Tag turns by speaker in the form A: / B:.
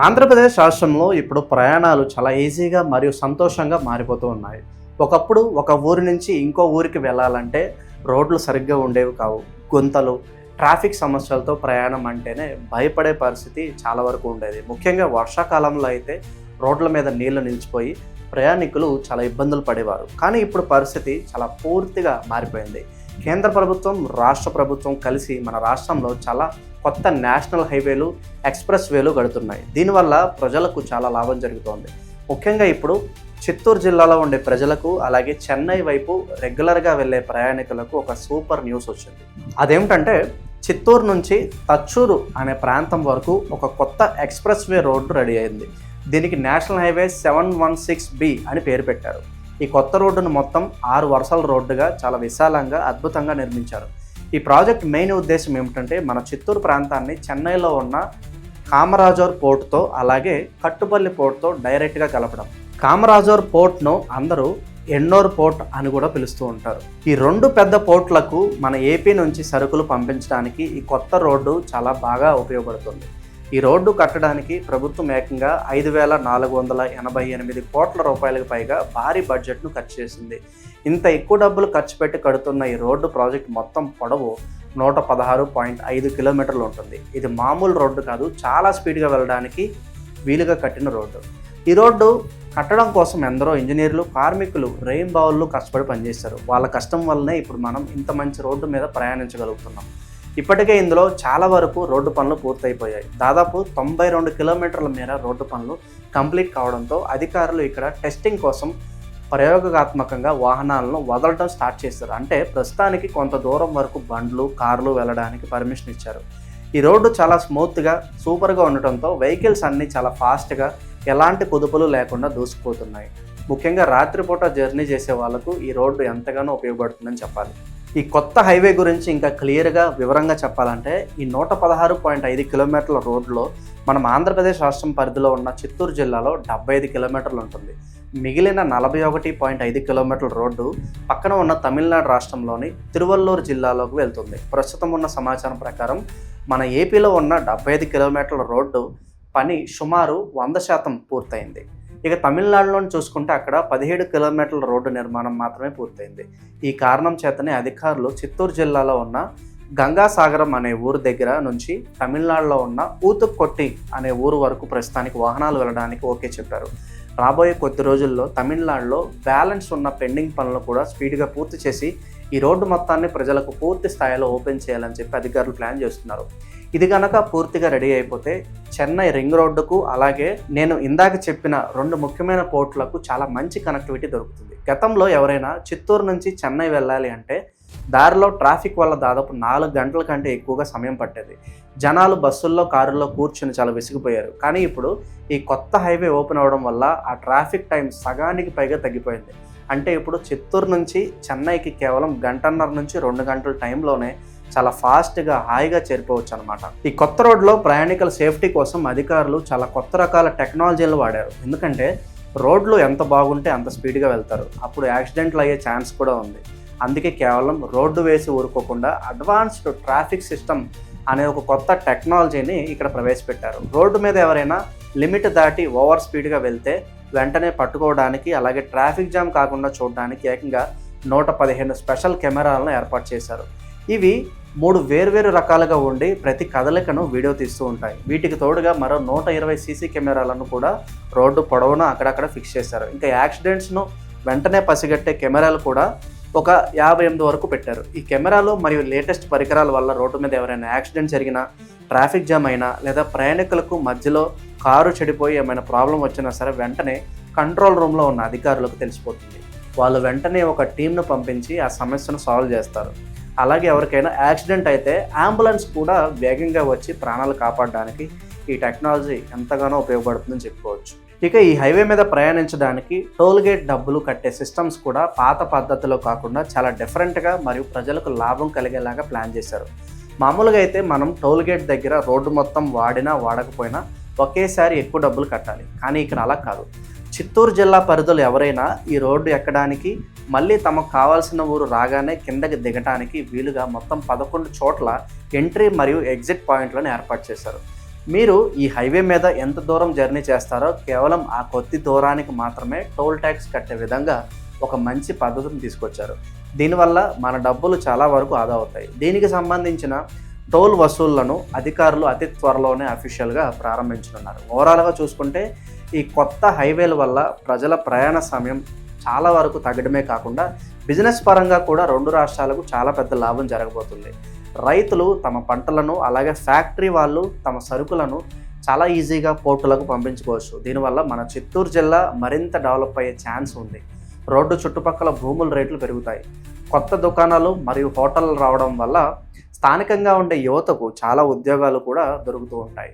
A: ఆంధ్రప్రదేశ్ రాష్ట్రంలో ఇప్పుడు ప్రయాణాలు చాలా ఈజీగా మరియు సంతోషంగా మారిపోతూ ఉన్నాయి. ఒకప్పుడు ఒక ఊరి నుంచి ఇంకో ఊరికి వెళ్ళాలంటే రోడ్లు సరిగ్గా ఉండేవి కావు. గుంతలు, ట్రాఫిక్ సమస్యలతో ప్రయాణం అంటేనే భయపడే పరిస్థితి చాలా వరకు ఉండేది. ముఖ్యంగా వర్షాకాలంలో అయితే రోడ్ల మీద నీళ్లు నిలిచిపోయి ప్రయాణికులు చాలా ఇబ్బందులు పడేవారు. కానీ ఇప్పుడు పరిస్థితి చాలా పూర్తిగా మారిపోయింది. కేంద్ర ప్రభుత్వం, రాష్ట్ర ప్రభుత్వం కలిసి మన రాష్ట్రంలో చాలా కొత్త నేషనల్ హైవేలు, ఎక్స్ప్రెస్ వేలు కడుతున్నాయి. దీనివల్ల ప్రజలకు చాలా లాభం జరుగుతోంది. ముఖ్యంగా ఇప్పుడు చిత్తూరు జిల్లాలో ఉండే ప్రజలకు, అలాగే చెన్నై వైపు రెగ్యులర్గా వెళ్ళే ప్రయాణికులకు ఒక సూపర్ న్యూస్ వచ్చింది. అదేమిటంటే చిత్తూరు నుంచి తచ్చూరు అనే ప్రాంతం వరకు ఒక కొత్త ఎక్స్ప్రెస్ వే రోడ్డు రెడీ అయింది. దీనికి నేషనల్ హైవే 716B అని పేరు పెట్టారు. ఈ కొత్త రోడ్డును మొత్తం 6 వరుసల రోడ్డుగా చాలా విశాలంగా, అద్భుతంగా నిర్మించారు. ఈ ప్రాజెక్ట్ మెయిన్ ఉద్దేశం ఏమిటంటే మన చిత్తూరు ప్రాంతాన్ని చెన్నైలో ఉన్న కామరాజోర్ పోర్టుతో, అలాగే కట్టుపల్లి పోర్టుతో డైరెక్ట్గా కలపడం. కామరాజోర్ పోర్ట్ను అందరూ ఎన్నోర్ పోర్ట్ అని కూడా పిలుస్తూ ఉంటారు. ఈ 2 పెద్ద పోర్ట్లకు మన ఏపీ నుంచి సరుకులు పంపించడానికి ఈ కొత్త రోడ్డు చాలా బాగా ఉపయోగపడుతుంది. ఈ రోడ్డు కట్టడానికి ప్రభుత్వం ఏకంగా 5,488 కోట్ల రూపాయలకు పైగా భారీ బడ్జెట్ను ఖర్చు చేసింది. ఇంత ఎక్కువ డబ్బులు ఖర్చు పెట్టి కడుతున్న ఈ రోడ్డు ప్రాజెక్ట్ మొత్తం పొడవు 116.5 కిలోమీటర్లు ఉంటుంది. ఇది మామూలు రోడ్డు కాదు, చాలా స్పీడ్గా వెళ్ళడానికి వీలుగా కట్టిన రోడ్డు. ఈ రోడ్డు కట్టడం కోసం ఎందరో ఇంజనీర్లు, కార్మికులు రేయింబావుళ్ళు కష్టపడి పనిచేశారు. వాళ్ళ కష్టం వల్లనే ఇప్పుడు మనం ఇంత మంచి రోడ్డు మీద ప్రయాణించగలుగుతున్నాం. ఇప్పటికే ఇందులో చాలా వరకు రోడ్డు పనులు పూర్తయిపోయాయి. దాదాపు 92 కిలోమీటర్ల మేర రోడ్డు పనులు కంప్లీట్ కావడంతో అధికారులు ఇక్కడ టెస్టింగ్ కోసం ప్రయోగాత్మకంగా వాహనాలను వదలడం స్టార్ట్ చేశారు. అంటే ప్రస్తుతానికి కొంత దూరం వరకు బండ్లు, కార్లు వెళ్ళడానికి పర్మిషన్ ఇచ్చారు. ఈ రోడ్డు చాలా స్మూత్గా, సూపర్గా ఉండటంతో వెహికల్స్ అన్నీ చాలా ఫాస్ట్గా, ఎలాంటి కుదుపులు లేకుండా దూసుకుపోతున్నాయి. ముఖ్యంగా రాత్రిపూట జర్నీ చేసే వాళ్ళకు ఈ రోడ్డు ఎంతగానో ఉపయోగపడుతుందని చెప్పాలి. ఈ కొత్త హైవే గురించి ఇంకా క్లియర్గా, వివరంగా చెప్పాలంటే ఈ 116.5 కిలోమీటర్ల రోడ్లో మనం ఆంధ్రప్రదేశ్ రాష్ట్రం పరిధిలో ఉన్న చిత్తూరు జిల్లాలో 75 కిలోమీటర్లు ఉంటుంది. మిగిలిన 41.5 కిలోమీటర్ల రోడ్డు పక్కన ఉన్న తమిళనాడు రాష్ట్రంలోని తిరువల్లూరు జిల్లాలోకి వెళ్తుంది. ప్రస్తుతం ఉన్న సమాచారం ప్రకారం మన ఏపీలో ఉన్న 75 కిలోమీటర్ల రోడ్డు పని సుమారు 100% పూర్తయింది. ఇక తమిళనాడులోని చూసుకుంటే అక్కడ 17 కిలోమీటర్ల రోడ్డు నిర్మాణం మాత్రమే పూర్తయింది. ఈ కారణం చేతనే అధికారులు చిత్తూరు జిల్లాలో ఉన్న గంగాసాగరం అనే ఊరు దగ్గర నుంచి తమిళనాడులో ఉన్న ఊతుక్కొట్టి అనే ఊరు వరకు ప్రస్తుతానికి వాహనాలు వెళ్ళడానికి ఓకే చెప్పారు. రాబోయే కొద్ది రోజుల్లో తమిళనాడులో బ్యాలెన్స్ ఉన్న పెండింగ్ పనులు కూడా స్పీడ్గా పూర్తి చేసి ఈ రోడ్డు మొత్తాన్ని ప్రజలకు పూర్తి స్థాయిలో ఓపెన్ చేయాలని చెప్పి అధికారులు ప్లాన్ చేస్తున్నారు. ఇది కనుక పూర్తిగా రెడీ అయిపోతే చెన్నై రింగ్ రోడ్డుకు, అలాగే నేను ఇందాక చెప్పిన 2 ముఖ్యమైన పోర్టులకు చాలా మంచి కనెక్టివిటీ దొరుకుతుంది. గతంలో ఎవరైనా చిత్తూరు నుంచి చెన్నై వెళ్ళాలి అంటే దారిలో ట్రాఫిక్ వల్ల దాదాపు 4 గంటల కంటే ఎక్కువగా సమయం పట్టేది. జనాలు బస్సుల్లో, కారుల్లో కూర్చుని చాలా విసిగిపోయారు. కానీ ఇప్పుడు ఈ కొత్త హైవే ఓపెన్ అవ్వడం వల్ల ఆ ట్రాఫిక్ టైం సగానికి పైగా తగ్గిపోయింది. అంటే ఇప్పుడు చిత్తూరు నుంచి చెన్నైకి కేవలం 1.5 నుంచి 2 గంటల టైంలోనే చాలా ఫాస్ట్గా, హాయిగా చేరిపోవచ్చు అనమాట. ఈ కొత్త రోడ్లో ప్రయాణికుల సేఫ్టీ కోసం అధికారులు చాలా కొత్త రకాల టెక్నాలజీలు వాడారు. ఎందుకంటే రోడ్లు ఎంత బాగుంటే అంత స్పీడ్గా వెళ్తారు. అప్పుడు యాక్సిడెంట్లు అయ్యే ఛాన్స్ కూడా ఉంది. అందుకే కేవలం రోడ్డు వేసి ఊరుకోకుండా అడ్వాన్స్డ్ ట్రాఫిక్ సిస్టమ్ అనే ఒక కొత్త టెక్నాలజీని ఇక్కడ ప్రవేశపెట్టారు. రోడ్డు మీద ఎవరైనా లిమిట్ దాటి ఓవర్ స్పీడ్గా వెళ్తే వెంటనే పట్టుకోవడానికి, అలాగే ట్రాఫిక్ జామ్ కాకుండా చూడడానికి ఏకంగా 115 స్పెషల్ కెమెరాలను ఏర్పాటు చేశారు. ఇవి 3 వేర్వేరు రకాలుగా ఉండి ప్రతి కదలికను వీడియో తీస్తూ ఉంటాయి. వీటికి తోడుగా మరో 120 సీసీ కెమెరాలను కూడా రోడ్డు పొడవునా అక్కడక్కడ ఫిక్స్ చేశారు. ఇంకా యాక్సిడెంట్స్ను వెంటనే పసిగట్టే కెమెరాలు కూడా ఒక 58 వరకు పెట్టారు. ఈ కెమెరాలు మరియు లేటెస్ట్ పరికరాల వల్ల రోడ్డు మీద ఎవరైనా యాక్సిడెంట్ జరిగినా, ట్రాఫిక్ జామ్ అయినా, లేదా ప్రయాణికులకు మధ్యలో కారు చెడిపోయి ఏమైనా ప్రాబ్లం వచ్చినా సరే వెంటనే కంట్రోల్ రూమ్లో ఉన్న అధికారులకు తెలిసిపోతుంది. వాళ్ళు వెంటనే ఒక టీంను పంపించి ఆ సమస్యను సాల్వ్ చేస్తారు. అలాగే ఎవరికైనా యాక్సిడెంట్ అయితే అంబులెన్స్ కూడా వేగంగా వచ్చి ప్రాణాలు కాపాడడానికి ఈ టెక్నాలజీ ఎంతగానో ఉపయోగపడుతుందని చెప్పుకోవచ్చు. ఇక ఈ హైవే మీద ప్రయాణించడానికి టోల్ గేట్ డబ్బులు కట్టే సిస్టమ్స్ కూడా పాత పద్ధతిలో కాకుండా చాలా డిఫరెంట్గా మరియు ప్రజలకు లాభం కలిగేలాగా ప్లాన్ చేశారు. మామూలుగా అయితే మనం టోల్ గేట్ దగ్గర రోడ్డు మొత్తం వాడినా వాడకపోయినా ఒకేసారి ఎక్కువ డబ్బులు కట్టాలి. కానీ ఇక్కడ అలా కాదు. చిత్తూరు జిల్లా పరిధిలో ఎవరైనా ఈ రోడ్డు ఎక్కడానికి, మళ్ళీ తమకు కావాల్సిన ఊరు రాగానే కిందకి దిగటానికి వీలుగా మొత్తం 11 చోట్ల ఎంట్రీ మరియు ఎగ్జిట్ పాయింట్లను ఏర్పాటు చేశారు. మీరు ఈ హైవే మీద ఎంత దూరం జర్నీ చేస్తారో కేవలం ఆ కొద్ది దూరానికి మాత్రమే టోల్ ట్యాక్స్ కట్టే విధంగా ఒక మంచి పద్ధతిని తీసుకొచ్చారు. దీనివల్ల మన డబ్బులు చాలా వరకు ఆదా అవుతాయి. దీనికి సంబంధించిన టోల్ వసూళ్లను అధికారులు అతి త్వరలోనే అఫీషియల్గా ప్రారంభించనున్నారు. ఓవరాల్గా చూసుకుంటే ఈ కొత్త హైవేల వల్ల ప్రజల ప్రయాణ సమయం చాలా వరకు తగ్గడమే కాకుండా బిజినెస్ పరంగా కూడా రెండు రాష్ట్రాలకు చాలా పెద్ద లాభం జరగబోతుంది. రైతులు తమ పంటలను, అలాగే ఫ్యాక్టరీ వాళ్ళు తమ సరుకులను చాలా ఈజీగా పోర్టులకు పంపించుకోవచ్చు. దీనివల్ల మన చిత్తూరు జిల్లా మరింత డెవలప్ అయ్యే ఛాన్స్ ఉంది. రోడ్డు చుట్టుపక్కల భూముల రేట్లు పెరుగుతాయి. కొత్త దుకాణాలు మరియు హోటళ్ళు రావడం వల్ల స్థానికంగా ఉండే యువతకు చాలా ఉద్యోగాలు కూడా దొరుకుతూ ఉంటాయి.